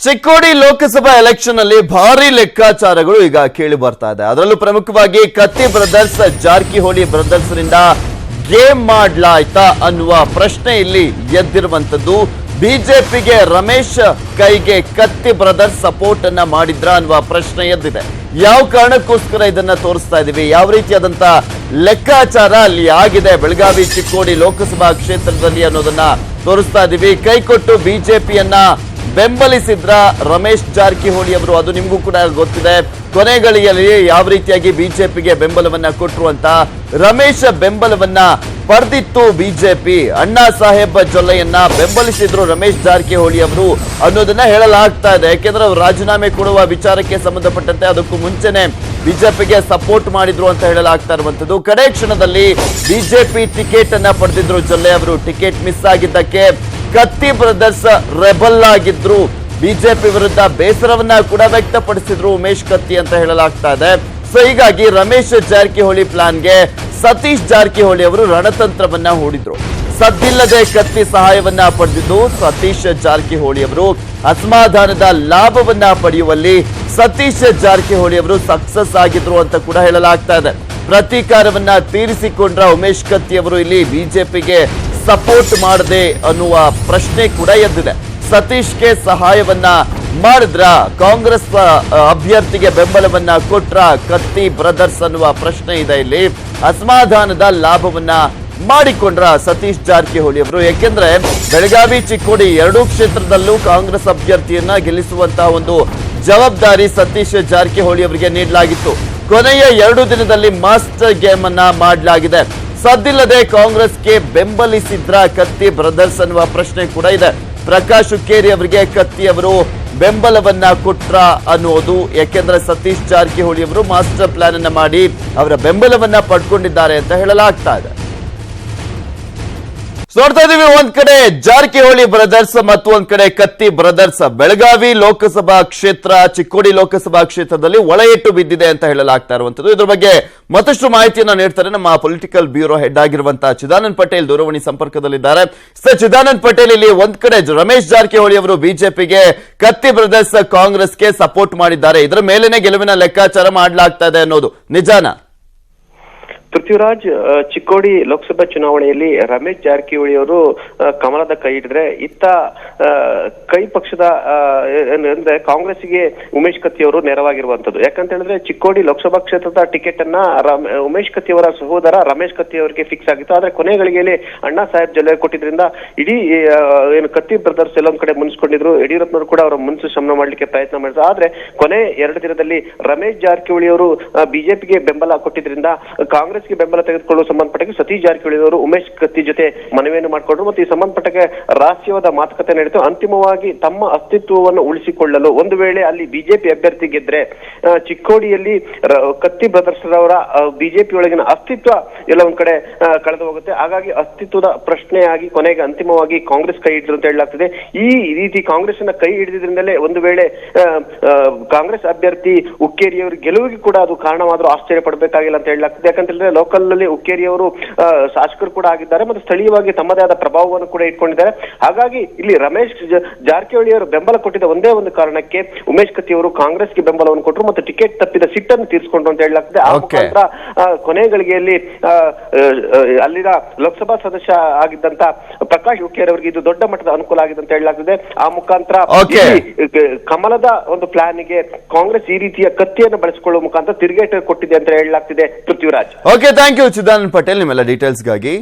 Chikkodi Lok Sabha election ಅಲ್ಲಿ ಭಾರಿ ಲೆಕ್ಕಾಚಾರಗಳು ಈಗ ಕೇಳಿ ಬರ್ತಾ ಇದೆ. ಅದರಲ್ಲೂ ಪ್ರಮುಖವಾಗಿ ಕತ್ತಿ ಬ್ರದರ್ಸ್ ಜಾರಕಿಹೊಳಿ ಬ್ರದರ್ಸ್ ನಿಂದ ಗೇಮ್ ಮಾಡ್ಲಾಯ್ತಾ ಅನ್ನುವ ಪ್ರಶ್ನೆ ಇಲ್ಲಿ ಎದ್ದಿರುವಂತದ್ದು. ಬಿಜೆಪಿಗೆ ರಮೇಶ್ ಕೈಗೆ ಕತ್ತಿ ಬ್ರದರ್ಸ್ ಸಪೋರ್ಟ್ ಅನ್ನ ಮಾಡಿದ್ರ ಅನ್ನುವ ಪ್ರಶ್ನೆ ಎದ್ದಿದೆ. ಯಾವ ಕಾರಣಕ್ಕೋಸ್ಕರ ಇದನ್ನ ತೋರಿಸ್ತಾ ಇದೀವಿ, ಯಾವ ರೀತಿಯಾದಂತ ಲೆಕ್ಕಾಚಾರ ಅಲ್ಲಿ ಆಗಿದೆ ಬೆಳಗಾವಿ ಚಿಕ್ಕೋಡಿ ಲೋಕಸಭಾ ಕ್ಷೇತ್ರದಲ್ಲಿ ಅನ್ನೋದನ್ನ ತೋರಿಸ್ತಾ ಇದೀವಿ. ಕೈಕೊಟ್ಟು ಬಿಜೆಪಿಯನ್ನ ಬೆಂಬಲಿಸಿದ್ರ ರಮೇಶ್ ಜಾರಕಿಹೊಳಿ ಅವರು, ಅದು ನಿಮಗೂ ಕೂಡ ಗೊತ್ತಿದೆ. ಕೊನೆಗಳಿಯಲ್ಲಿ ಯಾವ ರೀತಿಯಾಗಿ ಬಿಜೆಪಿಗೆ ಬೆಂಬಲವನ್ನ ಕೊಟ್ಟರು ಅಂತ. ರಮೇಶ್ ಬೆಂಬಲವನ್ನ ಪಡೆದಿತ್ತು ಬಿಜೆಪಿ. ಅಣ್ಣಾ ಸಾಹೇಬ್ ಜೊಲ್ಲೆಯನ್ನ ಬೆಂಬಲಿಸಿದ್ರು ರಮೇಶ್ ಜಾರಕಿಹೊಳಿ ಅವರು ಅನ್ನೋದನ್ನ ಹೇಳಲಾಗ್ತಾ ಇದೆ. ಯಾಕೆಂದ್ರೆ ಅವರು ರಾಜೀನಾಮೆ ಕೊಡುವ ವಿಚಾರಕ್ಕೆ ಸಂಬಂಧಪಟ್ಟಂತೆ ಅದಕ್ಕೂ ಮುಂಚೆನೆ ಬಿಜೆಪಿಗೆ ಸಪೋರ್ಟ್ ಮಾಡಿದ್ರು ಅಂತ ಹೇಳಲಾಗ್ತಾ ಇರುವಂತದ್ದು. ಕಡೆ ಕ್ಷಣದಲ್ಲಿ ಬಿಜೆಪಿ ಟಿಕೆಟ್ ಅನ್ನ ಪಡೆದಿದ್ರು ಜೊಲ್ಲೆ ಅವರು. ಟಿಕೆಟ್ ಮಿಸ್ ಆಗಿದ್ದಕ್ಕೆ ಕತ್ತಿ ಬ್ರದರ್ಸ್ ರೆಬಲ್ ಆಗಿದ್ರು. ಬಿಜೆಪಿ ವಿರುದ್ಧ ಬೇಸರವನ್ನ ಕೂಡ ವ್ಯಕ್ತಪಡಿಸಿದ್ರು ಉಮೇಶ್ ಕತ್ತಿ ಅಂತ ಹೇಳಲಾಗ್ತಾ ಇದೆ. ಸೊ ಹೀಗಾಗಿ ರಮೇಶ್ ಜಾರಕಿಹೊಳಿ ಪ್ಲಾನ್ಗೆ ಸತೀಶ್ ಜಾರಕಿಹೊಳಿ ಅವರು ರಣತಂತ್ರವನ್ನ ಹೂಡಿದ್ರು. ಸದ್ದಿಲ್ಲದೆ ಕತ್ತಿ ಸಹಾಯವನ್ನ ಪಡೆದಿದ್ದು ಸತೀಶ್ ಜಾರಕಿಹೊಳಿ ಅವರು. ಅಸಮಾಧಾನದ ಲಾಭವನ್ನ ಪಡೆಯುವಲ್ಲಿ ಸತೀಶ್ ಜಾರಕಿಹೊಳಿ ಅವರು ಸಕ್ಸಸ್ ಆಗಿದ್ರು ಅಂತ ಕೂಡ ಹೇಳಲಾಗ್ತಾ ಇದೆ. ಪ್ರತೀಕಾರವನ್ನ ತೀರಿಸಿಕೊಂಡ್ರ ಉಮೇಶ್ ಕತ್ತಿ ಅವರು ಇಲ್ಲಿ ಬಿಜೆಪಿಗೆ ಸಪೋರ್ಟ್ ಮಾಡದೆ ಅನ್ನುವ ಪ್ರಶ್ನೆ ಕೂಡ ಎದ್ದಿದೆ. ಸತೀಶ್ಗೆ ಸಹಾಯವನ್ನ ಮಾಡಿದ್ರ, ಕಾಂಗ್ರೆಸ್ ಅಭ್ಯರ್ಥಿಗೆ ಬೆಂಬಲವನ್ನ ಕೊಟ್ರ ಕತ್ತಿ ಬ್ರದರ್ಸ್ ಅನ್ನುವ ಪ್ರಶ್ನೆ ಇದೆ ಇಲ್ಲಿ. ಅಸಮಾಧಾನದ ಲಾಭವನ್ನ ಮಾಡಿಕೊಂಡ್ರ ಸತೀಶ್ ಜಾರಕಿಹೊಳಿ ಅವರು. ಯಾಕೆಂದ್ರೆ ಬೆಳಗಾವಿ ಚಿಕ್ಕೋಡಿ ಎರಡೂ ಕ್ಷೇತ್ರದಲ್ಲೂ ಕಾಂಗ್ರೆಸ್ ಅಭ್ಯರ್ಥಿಯನ್ನ ಗೆಲ್ಲಿಸುವಂತಹ ಒಂದು ಜವಾಬ್ದಾರಿ ಸತೀಶ್ ಜಾರಕಿಹೊಳಿ ಅವರಿಗೆ ನೀಡಲಾಗಿತ್ತು. ಕೊನೆಯ 2 ದಿನದಲ್ಲಿ ಮಾಸ್ಟರ್ ಗೇಮ್ ಅನ್ನ ಮಾಡಲಾಗಿದೆ. ಸದ್ದಿಲ್ಲದೆ ಕಾಂಗ್ರೆಸ್ಗೆ ಬೆಂಬಲಿಸಿದ್ರ ಕತ್ತಿ ಬ್ರದರ್ಸ್ ಅನ್ನುವ ಪ್ರಶ್ನೆ ಕೂಡ ಇದೆ. ಪ್ರಕಾಶ್ ಹುಕ್ಕೇರಿ ಅವರಿಗೆ ಕತ್ತಿ ಅವರು ಬೆಂಬಲವನ್ನ ಕೊಟ್ರ ಅನ್ನೋದು. ಯಾಕೆಂದ್ರೆ ಸತೀಶ್ ಜಾರಕಿಹೊಳಿ ಅವರು ಮಾಸ್ಟರ್ ಪ್ಲಾನ್ ಅನ್ನ ಮಾಡಿ ಅವರ ಬೆಂಬಲವನ್ನ ಪಡ್ಕೊಂಡಿದ್ದಾರೆ ಅಂತ ಹೇಳಲಾಗ್ತಾ ಇದೆ. ನೋಡ್ತಾ ಇದೀವಿ, ಒಂದ್ ಕಡೆ ಜಾರಕಿಹೊಳಿ ಬ್ರದರ್ಸ್ ಮತ್ತು ಒಂದ್ ಕಡೆ ಕತ್ತಿ ಬ್ರದರ್ಸ್. ಬೆಳಗಾವಿ ಲೋಕಸಭಾ ಕ್ಷೇತ್ರ, ಚಿಕ್ಕೋಡಿ ಲೋಕಸಭಾ ಕ್ಷೇತ್ರದಲ್ಲಿ ಒಳಯೇಟು ಬಿದ್ದಿದೆ ಅಂತ ಹೇಳಲಾಗ್ತಾ ಇರುವಂತದ್ದು. ಇದ್ರ ಬಗ್ಗೆ ಮತ್ತಷ್ಟು ಮಾಹಿತಿಯನ್ನ ನೀಡ್ತಾರೆ ನಮ್ಮ ಪೊಲಿಟಿಕಲ್ ಬ್ಯೂರೋ ಹೆಡ್ ಆಗಿರುವಂತಹ ಚಿದಾನಂದ್ ಪಟೇಲ್ ದೂರವಾಣಿ ಸಂಪರ್ಕದಲ್ಲಿದ್ದಾರೆ. ಸರ್ ಚಿದಾನಂದ್ ಪಟೇಲ್, ಇಲ್ಲಿ ಒಂದ್ ಕಡೆ ರಮೇಶ್ ಜಾರಕಿಹೊಳಿ ಅವರು ಬಿಜೆಪಿಗೆ, ಕತ್ತಿ ಬ್ರದರ್ಸ್ ಕಾಂಗ್ರೆಸ್ಗೆ ಸಪೋರ್ಟ್ ಮಾಡಿದ್ದಾರೆ. ಇದರ ಮೇಲೇನೆ ಗೆಲುವಿನ ಲೆಕ್ಕಾಚಾರ ಮಾಡಲಾಗ್ತಾ ಇದೆ ಅನ್ನೋದು ನಿಜಾನಾ? ಪೃಥ್ವಿರಾಜ್, ಚಿಕ್ಕೋಡಿ ಲೋಕಸಭಾ ಚುನಾವಣೆಯಲ್ಲಿ ರಮೇಶ್ ಜಾರಕಿಹೊಳಿ ಅವರು ಕಮಲದ ಕೈ ಹಿಡಿದ್ರೆ, ಇತ್ತ ಕೈ ಪಕ್ಷದ ಅಂದ್ರೆ ಕಾಂಗ್ರೆಸ್ಗೆ ಉಮೇಶ್ ಕತ್ತಿ ಅವರು ನೆರವಾಗಿರುವಂತದ್ದು. ಯಾಕಂತ ಹೇಳಿದ್ರೆ ಚಿಕ್ಕೋಡಿ ಲೋಕಸಭಾ ಕ್ಷೇತ್ರದ ಟಿಕೆಟ್ ಅನ್ನ ಉಮೇಶ್ ಕತ್ತಿ ಅವರ ಸಹೋದರ ರಮೇಶ್ ಕತ್ತಿ ಅವರಿಗೆ ಫಿಕ್ಸ್ ಆಗಿತ್ತು. ಆದ್ರೆ ಕೊನೆ ಗಳಿಗೆಯಲ್ಲಿ ಅಣ್ಣಾ ಸಾಹೇಬ್ ಜೊಲ್ಲೆ ಕೊಟ್ಟಿದ್ರಿಂದ ಇಡೀ ಏನು ಕತ್ತಿ ಬ್ರದರ್ಸ್ ಎಲ್ಲೊಂದ್ ಕಡೆ ಮುನ್ಸ್ಕೊಂಡಿದ್ರು. ಯಡಿಯೂರಪ್ಪನವರು ಕೂಡ ಅವರ ಮುನ್ಸು ಶಮನ ಮಾಡ್ಲಿಕ್ಕೆ ಪ್ರಯತ್ನ ಮಾಡಿದ್ರು. ಆದ್ರೆ ಕೊನೆ 2 ದಿನದಲ್ಲಿ ರಮೇಶ್ ಜಾರಕಿಹೊಳಿ ಅವರು ಬಿಜೆಪಿಗೆ ಬೆಂಬಲ ಕೊಟ್ಟಿದ್ರಿಂದ ಕಾಂಗ್ರೆಸ್ಗೆ ಬೆಂಬಲ ತೆಗೆದುಕೊಳ್ಳುವ ಸಂಬಂಧಪಟ್ಟ ಸತೀಶ್ ಜಾರಕಿಹೊಳಿ ಅವರು ಉಮೇಶ್ ಕತ್ತಿ ಜೊತೆ ಮನವಿಯನ್ನು ಮಾಡಿಕೊಂಡ್ರು ಮತ್ತು ಈ ಸಂಬಂಧಪಟ್ಟ ರಹಸ್ಯವಾದ ಮಾತುಕತೆ ನಡೆಯಿತು. ಅಂತಿಮವಾಗಿ ತಮ್ಮ ಅಸ್ತಿತ್ವವನ್ನು ಉಳಿಸಿಕೊಳ್ಳಲು, ಒಂದು ವೇಳೆ ಅಲ್ಲಿ ಬಿಜೆಪಿ ಅಭ್ಯರ್ಥಿ ಗೆದ್ರೆ ಚಿಕ್ಕೋಡಿಯಲ್ಲಿ ಕತ್ತಿ ಬ್ರದರ್ಸ್ ಅವರ ಬಿಜೆಪಿ ಒಳಗಿನ ಅಸ್ತಿತ್ವ ಎಲ್ಲ ಒಂದ್ ಕಡೆ ಕಳೆದು ಹೋಗುತ್ತೆ. ಹಾಗಾಗಿ ಅಸ್ತಿತ್ವದ ಪ್ರಶ್ನೆಯಾಗಿ ಕೊನೆಗೆ ಅಂತಿಮವಾಗಿ ಕಾಂಗ್ರೆಸ್ ಕೈ ಹಿಡಿದ್ರು ಅಂತ ಹೇಳಲಾಗ್ತದೆ. ಈ ರೀತಿ ಕಾಂಗ್ರೆಸ್ ನ ಕೈ ಹಿಡಿದ್ರಿಂದಲೇ ಒಂದು ವೇಳೆ ಕಾಂಗ್ರೆಸ್ ಅಭ್ಯರ್ಥಿ ಹುಕ್ಕೇರಿ ಅವರ ಗೆಲುವಿಗೆ ಕೂಡ ಅದು ಕಾರಣವಾದ್ರೂ ಆಶ್ಚರ್ಯ ಪಡಬೇಕಾಗಿಲ್ಲ ಅಂತ ಹೇಳಲಾಗ್ತದೆ. ಯಾಕಂತಂದ್ರೆ ಲೋಕಲ್ ನಲ್ಲಿ ಹುಕ್ಕೇರಿ ಅವರು ಶಾಸಕರು ಕೂಡ ಆಗಿದ್ದಾರೆ ಮತ್ತು ಸ್ಥಳೀಯವಾಗಿ ತಮ್ಮದೇ ಆದ ಪ್ರಭಾವವನ್ನು ಕೂಡ ಇಟ್ಕೊಂಡಿದ್ದಾರೆ. ಹಾಗಾಗಿ ಇಲ್ಲಿ ರಮೇಶ್ ಜಾರಕಿಹೊಳಿ ಅವರು ಬೆಂಬಲ ಕೊಟ್ಟಿದ್ದ ಒಂದೇ ಒಂದು ಕಾರಣಕ್ಕೆ ಉಮೇಶ್ ಕತ್ತಿ ಅವರು ಕಾಂಗ್ರೆಸ್ಗೆ ಬೆಂಬಲವನ್ನು ಕೊಟ್ಟರು ಮತ್ತು ಟಿಕೆಟ್ ತಪ್ಪಿದ ಸಿಟ್ಟನ್ನು ತೀರಿಸಿಕೊಂಡ್ರು ಅಂತ ಹೇಳಲಾಗ್ತದೆ. ಆ ಮುಖಾಂತರ ಕೊನೆ ಗಳಿಗೆಯಲ್ಲಿ ಅಲ್ಲಿನ ಲೋಕಸಭಾ ಸದಸ್ಯ ಆಗಿದ್ದಂತ ಪ್ರಕಾಶ್ ಹುಕ್ಕೇರಿ ಅವರಿಗೆ ಇದು ದೊಡ್ಡ ಮಟ್ಟದ ಅನುಕೂಲ ಆಗಿದೆ ಅಂತ ಹೇಳಲಾಗ್ತದೆ. ಆ ಮುಖಾಂತರ ಕಮಲದ ಒಂದು ಪ್ಲಾನ್ಗೆ ಕಾಂಗ್ರೆಸ್ ಈ ರೀತಿಯ ಕತ್ತಿಯನ್ನು ಬಳಸಿಕೊಳ್ಳುವ ಮುಖಾಂತರ ತಿರುಗೇಟು ಕೊಟ್ಟಿದೆ ಅಂತ ಹೇಳಲಾಗ್ತಿದೆ. Prithviraj, okay, thank you Chidanand Patel ನಿಮ್ಮೆಲ್ಲ ಡೀಟೇಲ್ಸ್ಗಾಗಿ.